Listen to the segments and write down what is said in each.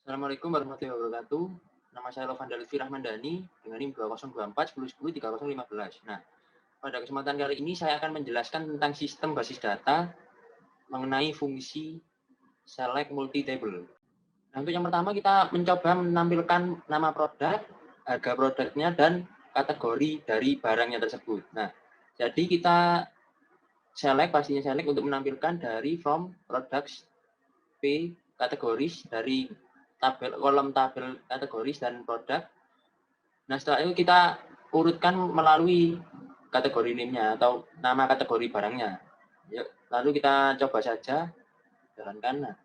Assalamualaikum warahmatullahi wabarakatuh. Nama saya Lovanda Lutfi Rahmandani dengan NIM 2024 1010 3015. Nah, pada kesempatan kali ini saya akan menjelaskan tentang sistem basis data mengenai fungsi select multi table. Nah, untuk yang pertama kita mencoba menampilkan nama produk, harga produknya, dan kategori dari barangnya tersebut. Nah, jadi kita pastinya select untuk menampilkan dari from products P kategoris dari kolom tabel kategoris dan produk. Nah, setelah itu kita urutkan melalui kategori name-nya atau nama kategori barangnya. Yuk, lalu kita coba saja jalankan. Nah,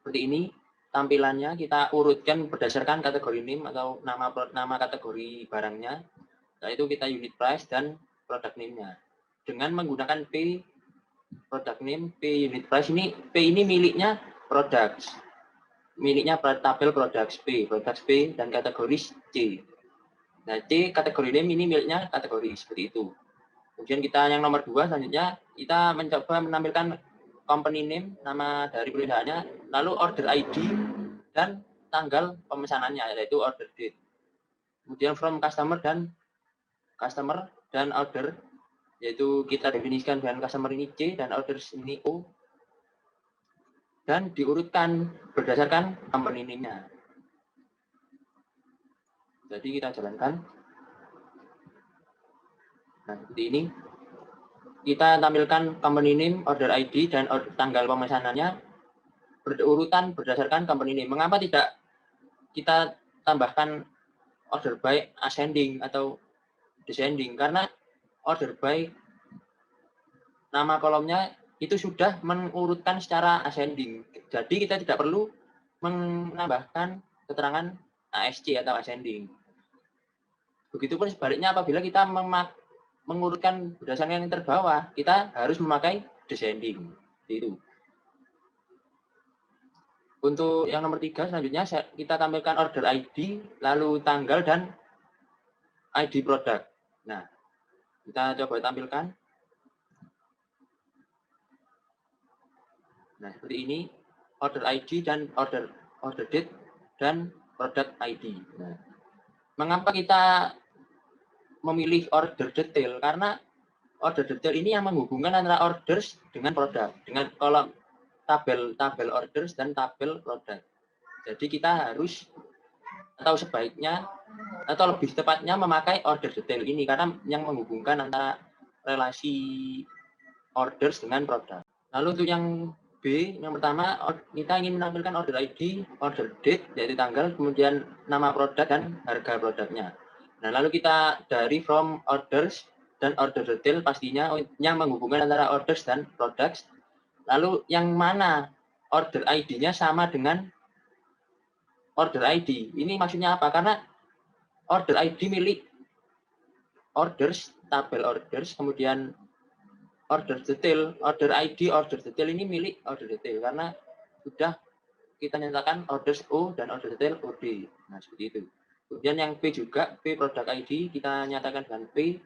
seperti ini tampilannya, kita urutkan berdasarkan kategori name atau nama kategori barangnya. Setelah itu kita unit price dan product name-nya. Dengan menggunakan P product name, P unit price, P ini miliknya products. Miliknya tabel products P dan kategoris C. Nah, C kategori name ini miliknya kategori, seperti itu. Kemudian kita yang nomor 2 selanjutnya, kita mencoba menampilkan company name, nama dari perusahaannya, lalu order ID dan tanggal pemesanannya, yaitu order date. Kemudian from customer dan order, yaitu kita definisikan dengan customer ini C dan order ini O, dan diurutkan berdasarkan company name-nya. Jadi kita jalankan. Nah, seperti ini. Kita tampilkan company name, order ID, dan tanggal pemesanannya berurutan berdasarkan company name. Mengapa tidak kita tambahkan order by ascending atau descending? Karena order by nama kolomnya itu sudah mengurutkan secara ascending. Jadi kita tidak perlu menambahkan keterangan ASC atau ascending. Begitupun sebaliknya apabila kita mengurutkan berdasarkan yang terbawah, kita harus memakai descending. Itu. Untuk yang nomor 3 selanjutnya kita tampilkan order ID, lalu tanggal dan ID produk. Nah, kita coba tampilkan. Nah, seperti ini order ID dan order date dan product ID. Nah, mengapa kita memilih order detail? Karena order detail ini yang menghubungkan antara orders dengan produk, dengan kolom tabel orders dan tabel produk. Jadi kita harus atau sebaiknya atau lebih tepatnya memakai order detail ini karena yang menghubungkan antara relasi orders dengan produk. Lalu untuk yang B, yang pertama kita ingin menampilkan order ID, order date yaitu tanggal, kemudian nama produk dan harga produknya. Nah, lalu kita dari from orders dan order detail pastinya yang menghubungkan antara orders dan products. Lalu yang mana order ID-nya sama dengan order ID. Ini maksudnya apa? Karena order ID milik orders, tabel orders, kemudian order detail, order ID, order detail ini milik order detail karena sudah kita nyatakan orders O dan order detail OD. Nah, seperti itu. Kemudian yang P juga, P product ID kita nyatakan dengan P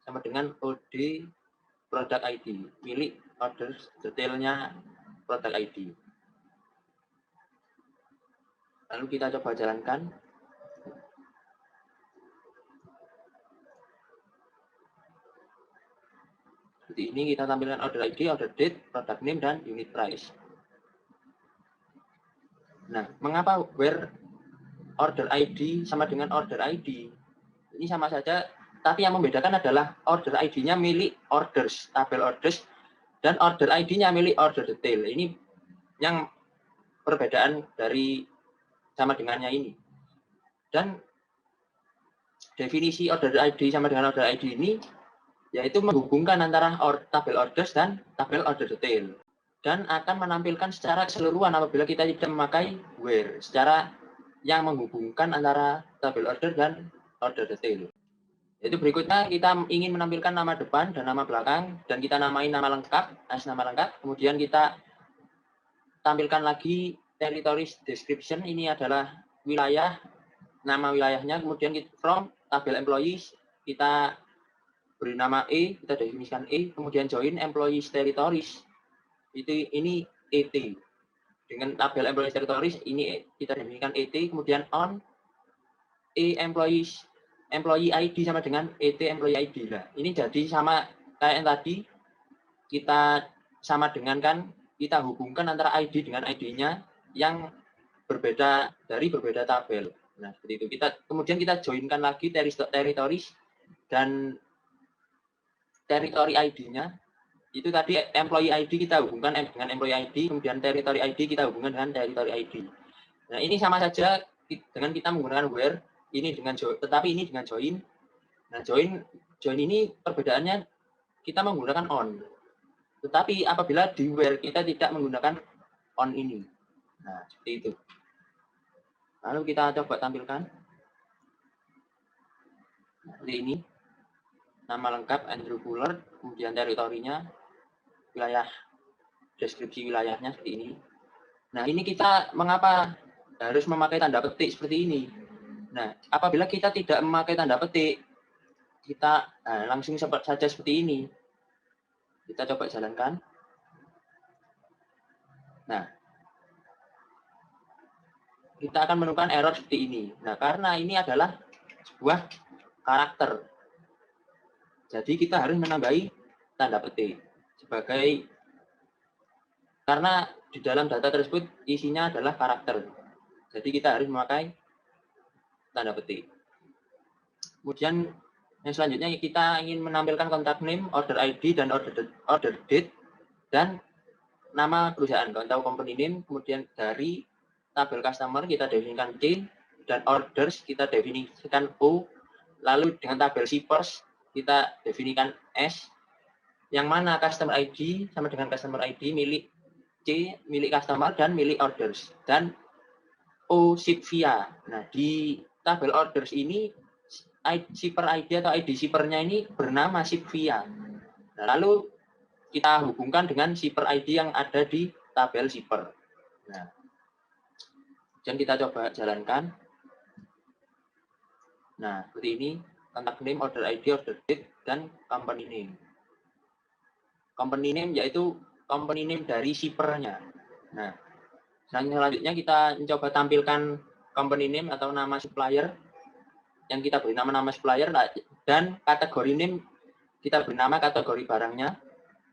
sama dengan OD product ID, milik order detailnya product ID. Lalu kita coba jalankan. Seperti ini kita tampilkan order ID, order date, product name, dan unit price. Nah, mengapa where order ID sama dengan order ID? Ini sama saja, tapi yang membedakan adalah order ID-nya milik orders, tabel orders, dan order ID-nya milik order detail. Ini yang perbedaan dari sama dengannya ini. Dan definisi order ID sama dengan order ID ini yaitu menghubungkan antara tabel orders dan tabel order detail, dan akan menampilkan secara keseluruhan apabila kita tidak memakai where, secara yang menghubungkan antara tabel order dan order detail. Itu berikutnya kita ingin menampilkan nama depan dan nama belakang, dan kita namai nama lengkap, nama lengkap, kemudian kita tampilkan lagi territories description, ini adalah wilayah, nama wilayahnya, kemudian from tabel employees, kita beri nama E, kita definisikan E, kemudian join employees territories. Ini ET. dengan tabel employees territories, ini kita definisikan ET, kemudian on employee ID sama dengan ET employee ID. Lah, ini jadi sama kayak yang tadi, kita sama dengan kan, kita hubungkan antara ID dengan ID-nya yang berbeda dari berbeda tabel. Nah, seperti itu. Kemudian kita joinkan lagi territories dan territory ID-nya. Itu tadi employee ID kita hubungkan dengan employee ID, kemudian territory ID kita hubungkan dengan territory ID. Nah, ini sama saja dengan kita menggunakan where, ini dengan join, tetapi ini dengan join. Nah, join ini perbedaannya kita menggunakan on. Tetapi apabila di where kita tidak menggunakan on ini. Nah, seperti itu. Lalu kita coba tampilkan. Nah, seperti ini. Nama lengkap Andrew Fuller, kemudian teritorinya, wilayah, deskripsi wilayahnya seperti ini. Nah, ini kita mengapa harus memakai tanda petik seperti ini? Nah, apabila kita tidak memakai tanda petik, kita langsung saja seperti ini. Kita coba jalankan. Nah, kita akan menemukan error seperti ini. Nah, karena ini adalah sebuah karakter. Jadi kita harus menambahi tanda petik sebagai, karena di dalam data tersebut isinya adalah karakter. Jadi kita harus memakai tanda petik. Kemudian yang selanjutnya kita ingin menampilkan kontak name, order ID, dan order date, dan nama perusahaan atau company name. Kemudian dari tabel customer kita definisikan C, dan orders kita definisikan O. Lalu dengan tabel shippers kita definisikan S, yang mana customer ID sama dengan customer ID milik C, milik customer, dan milik orders. Dan O ship via. Nah, di tabel orders ini shipper ID atau ID shippernya ini bernama ship via. Nah, lalu kita hubungkan dengan shipper ID yang ada di tabel shipper. Nah, dan kita coba jalankan. Nah, seperti ini, contact name, order ID, order date, dan company name. Company name yaitu company name dari shippernya. Nah, selanjutnya kita mencoba tampilkan company name atau nama supplier yang kita beri nama supplier, dan kategori name kita beri nama kategori barangnya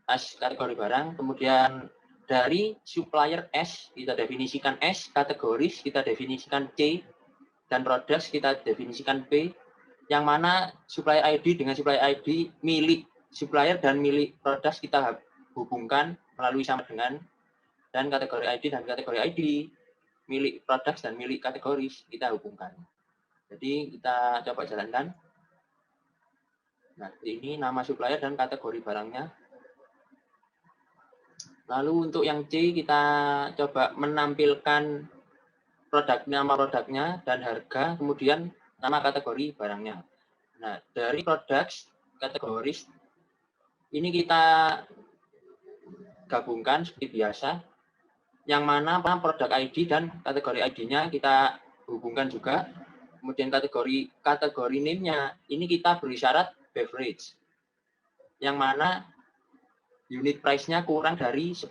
as kategori barang. Kemudian dari supplier S kita definisikan S, kategoris kita definisikan C, dan products kita definisikan P, yang mana supplier ID dengan supplier ID milik supplier dan milik products kita hubungkan melalui sama dengan, dan kategori ID dan kategori ID milik products dan milik kategoris kita hubungkan. Jadi kita coba jalankan. Nah, ini nama supplier dan kategori barangnya. Lalu untuk yang C kita coba menampilkan nama produknya dan harga, kemudian nama kategori barangnya. Nah, dari products kategoris ini kita gabungkan seperti biasa, yang mana produk ID dan kategori ID-nya kita hubungkan juga. Kemudian kategori name-nya ini kita beri syarat beverage, yang mana unit price-nya kurang dari 10.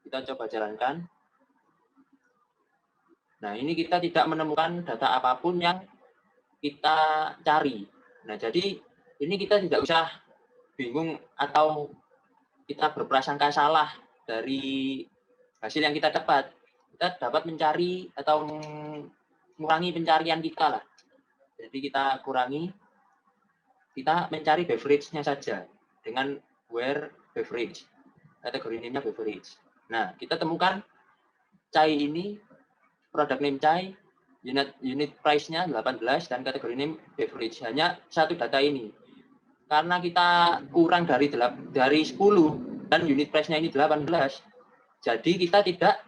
Kita coba jalankan. Nah, ini kita tidak menemukan data apapun yang kita cari. Nah, jadi ini kita tidak usah bingung atau kita berprasangka salah dari hasil yang kita dapat. Kita dapat mencari atau mengurangi pencarian kita lah. Jadi kita kurangi, kita mencari beverage-nya saja dengan where beverage, kategori name-nya beverage. Nah, kita temukan Chai ini, produk name Chai, unit price-nya 18, dan kategori name beverage. Hanya satu data ini. Karena kita kurang dari 10 dan unit price-nya ini 18, jadi kita tidak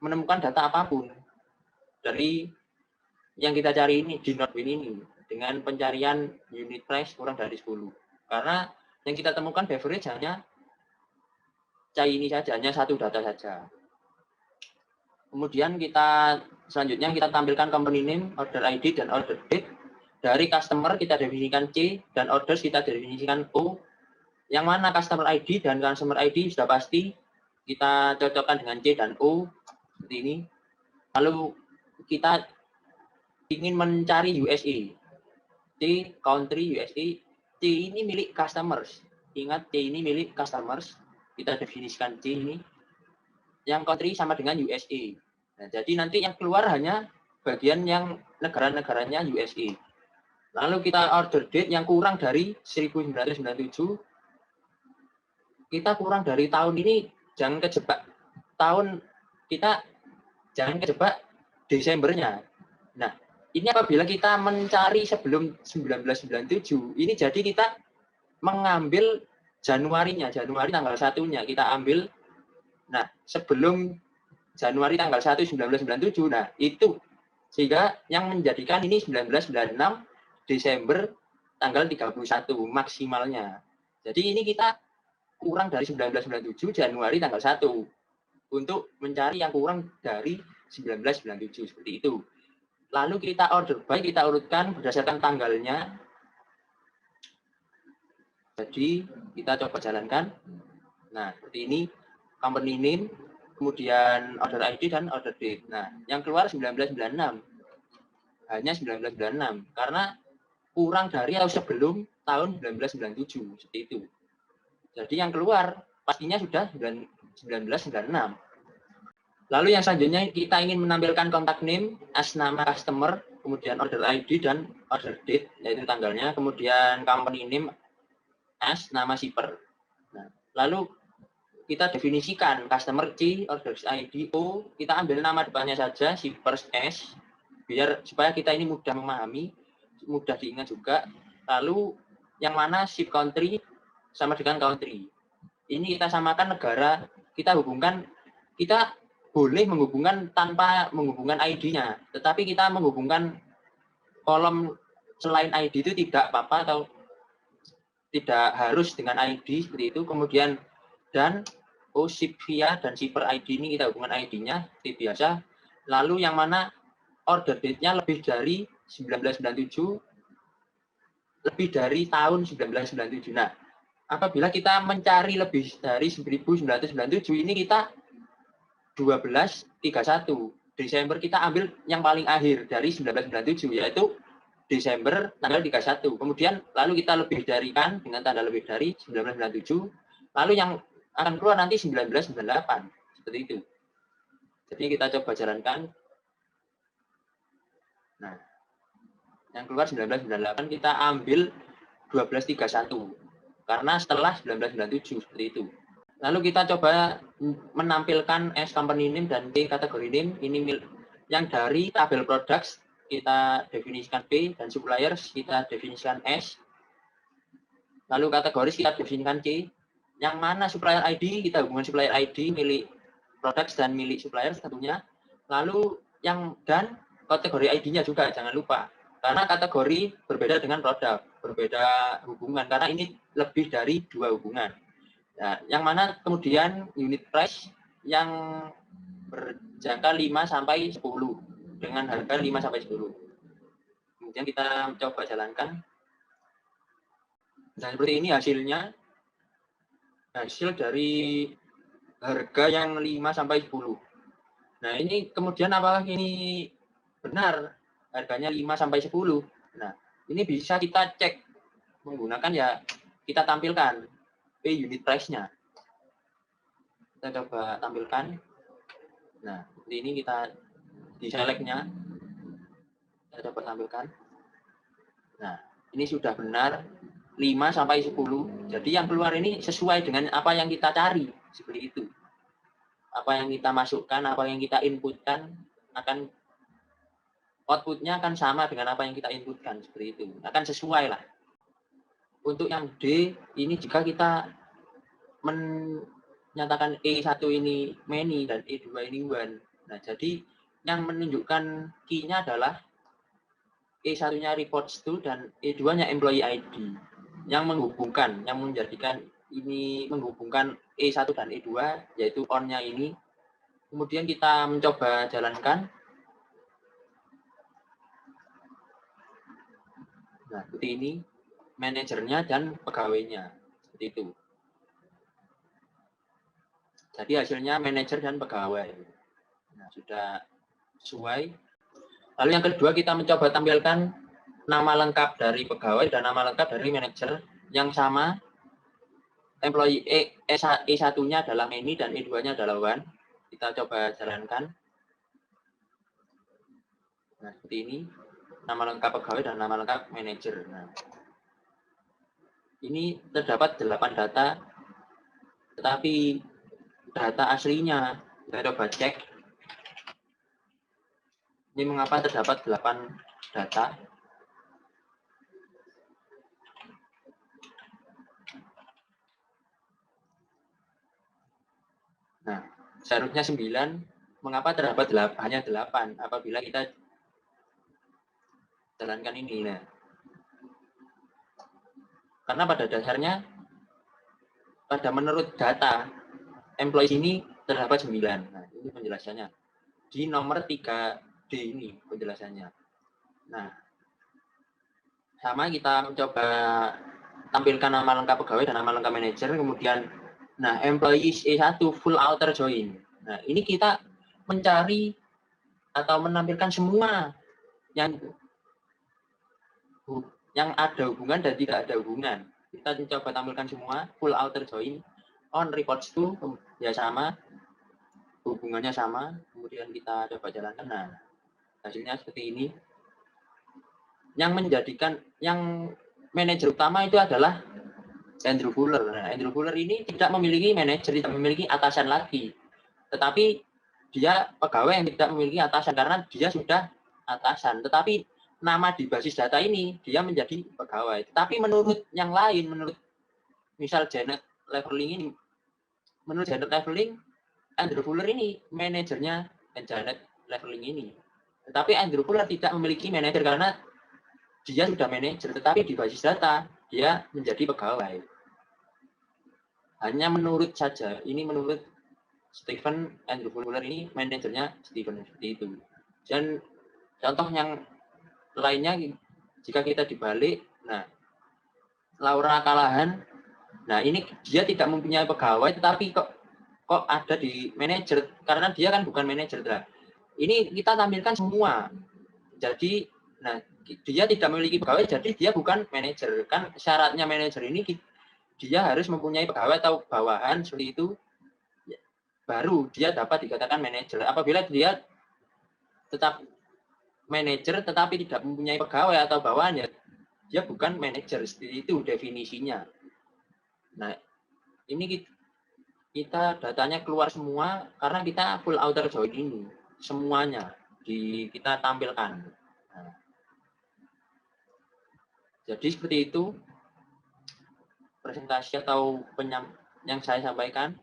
menemukan data apapun dari yang kita cari ini di Nordwin ini dengan pencarian unit price kurang dari 10. Karena yang kita temukan beverage hanya Chai ini saja, hanya satu data saja. Kemudian selanjutnya kita tampilkan company name, order ID, dan order date. Dari customer kita definisikan C, dan orders kita definisikan O. Yang mana customer ID dan customer ID sudah pasti kita cocokkan dengan C dan O. seperti ini. Lalu kita ingin mencari USE. C country USE. C ini milik customers. Ingat, C ini milik customers. Kita definisikan C ini. Yang country sama dengan USA. Nah, jadi nanti yang keluar hanya bagian yang negara-negaranya USA. Lalu kita order date yang kurang dari 1997. Kita kurang dari tahun ini, jangan kejebak tahun, kita jangan kejebak Desembernya. Nah, ini apabila kita mencari sebelum 1997, ini jadi kita mengambil Januarinya, Januari tanggal 1-nya kita ambil. Nah, sebelum Januari tanggal 1 1997, nah itu sehingga yang menjadikan ini 1996 Desember tanggal 31 maksimalnya. Jadi ini kita kurang dari 1997 Januari tanggal 1 untuk mencari yang kurang dari 1997 seperti itu. Lalu kita order by, kita urutkan berdasarkan tanggalnya. Jadi kita coba jalankan. Nah, seperti ini company name, kemudian order ID dan order date. Nah, yang keluar 1996. Hanya 1996 karena kurang dari atau sebelum tahun 1997 seperti itu. Jadi yang keluar pastinya sudah 1996. Lalu yang selanjutnya kita ingin menampilkan kontak name as nama customer, kemudian order ID dan order date yaitu tanggalnya, kemudian company name as nama shipper. Nah, lalu kita definisikan customer C, order ID O, kita ambil nama depannya saja, shipper S, biar supaya kita ini mudah memahami, mudah diingat juga. Lalu yang mana ship country sama dengan country. Ini kita samakan negara, kita hubungkan, kita boleh menghubungkan tanpa menghubungkan ID-nya, tetapi kita menghubungkan kolom selain ID itu tidak apa-apa atau tidak harus dengan ID seperti itu. Kemudian dan ship via dan shipper ID ini kita hubungkan ID-nya seperti biasa. Lalu yang mana order date-nya lebih dari 1997, lebih dari tahun 1997. Nah, apabila kita mencari lebih dari 1997, ini kita 12/31. Desember kita ambil yang paling akhir dari 1997, yaitu Desember tanggal 31. Kemudian lalu kita lebih dari kan dengan tanda lebih dari 1997. Lalu yang akan keluar nanti 1998. Seperti itu. Jadi kita coba jalankan. Nah, yang keluar 1998 kita ambil 12/31. Karena setelah 1997 seperti itu. Lalu kita coba menampilkan S company name dan T kategori name. Ini yang dari tabel products kita definisikan P dan suppliers kita definisikan S. Lalu kategoris kita definisikan C. Yang mana supplier ID kita hubungan supplier ID milik products dan milik suppliers tentunya. Lalu yang dan kategori ID-nya juga jangan lupa. Karena kategori berbeda dengan produk, berbeda hubungan karena ini lebih dari 2 hubungan. Nah, yang mana kemudian unit price yang berjangka 5 sampai 10 dengan harga 5 sampai 10. Kemudian kita coba jalankan. Dan seperti ini hasilnya. Hasil dari harga yang 5 sampai 10. Nah, ini kemudian apakah ini benar harganya 5 sampai 10? Nah, ini bisa kita cek menggunakan ya kita tampilkan P unit price-nya. Kita coba tampilkan. Nah, seperti ini kita di select-nya. Kita coba tampilkan. Nah, ini sudah benar 5 sampai 10. Jadi yang keluar ini sesuai dengan apa yang kita cari. Seperti itu. Apa yang kita masukkan, apa yang kita inputkan, akan output-nya akan sama dengan apa yang kita inputkan. Seperti itu. Akan sesuai lah. Untuk yang D, ini jika kita menyatakan E1 ini many dan E2 ini one. Nah, jadi yang menunjukkan key-nya adalah E1-nya reports to dan E2-nya employee ID. Yang menghubungkan, yang menjadikan ini menghubungkan E1 dan E2, yaitu on-nya ini. Kemudian kita mencoba jalankan. Nah, seperti ini. Manajernya dan pegawainya. Seperti itu. Jadi hasilnya manajer dan pegawai. Nah, sudah sesuai. Lalu yang kedua kita mencoba tampilkan nama lengkap dari pegawai dan nama lengkap dari manajer yang sama. Employee E1-nya adalah Many dan E2-nya adalah Wan. Kita coba jalankan. Nah, seperti ini. Nama lengkap pegawai dan nama lengkap manajer. Nah, ini terdapat 8 data, tetapi data aslinya, kita coba cek. Ini mengapa terdapat 8 data. Nah, seharusnya 9, mengapa terdapat hanya 8 apabila kita jalankan ini. Nah, karena pada dasarnya, menurut data, employee ini terdapat 9. Nah, ini penjelasannya. Di nomor 3D ini penjelasannya. Nah, sama kita mencoba tampilkan nama lengkap pegawai dan nama lengkap manajer, kemudian, nah, employee E1 full outer join. Nah, ini kita mencari atau menampilkan semua yang ada hubungan dan tidak ada hubungan. Kita coba tampilkan semua, full outer join, on reports to, ya sama, hubungannya sama, kemudian kita coba jalankan. Nah, hasilnya seperti ini. Yang menjadikan, yang manajer utama itu adalah Andrew Fuller. Nah, Andrew Fuller ini tidak memiliki manajer, tidak memiliki atasan lagi. Tetapi dia pegawai yang tidak memiliki atasan karena dia sudah atasan. Tetapi nama di basis data ini dia menjadi pegawai. Tetapi menurut yang lain, menurut misal Janet Leveling ini, menurut Janet Leveling, Andrew Fuller ini manajernya Janet Leveling ini. Tetapi Andrew Fuller tidak memiliki manajer karena dia sudah manajer, tetapi di basis data dia menjadi pegawai. Hanya menurut saja, ini menurut Stephen, Andrew Fuller ini manajernya Stephen, seperti itu. Dan contoh yang lainnya, jika kita dibalik, nah, Laura Callahan, nah ini dia tidak mempunyai pegawai, tetapi kok ada di manajer, karena dia kan bukan manajer. Nah, ini kita tampilkan semua. Jadi, nah, dia tidak memiliki pegawai, jadi dia bukan manajer. Kan syaratnya manajer ini dia harus mempunyai pegawai atau bawahan seperti itu, baru dia dapat dikatakan manajer. Apabila dia tetap manajer tetapi tidak mempunyai pegawai atau bawahan, ya dia bukan manajer. Seperti itu definisinya. Nah, ini kita datanya keluar semua karena kita full outer join ini. Semuanya kita tampilkan. Nah, jadi seperti itu presentasi atau yang saya sampaikan.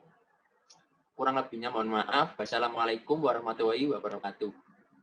Kurang lebihnya mohon maaf. Wassalamualaikum warahmatullahi wabarakatuh.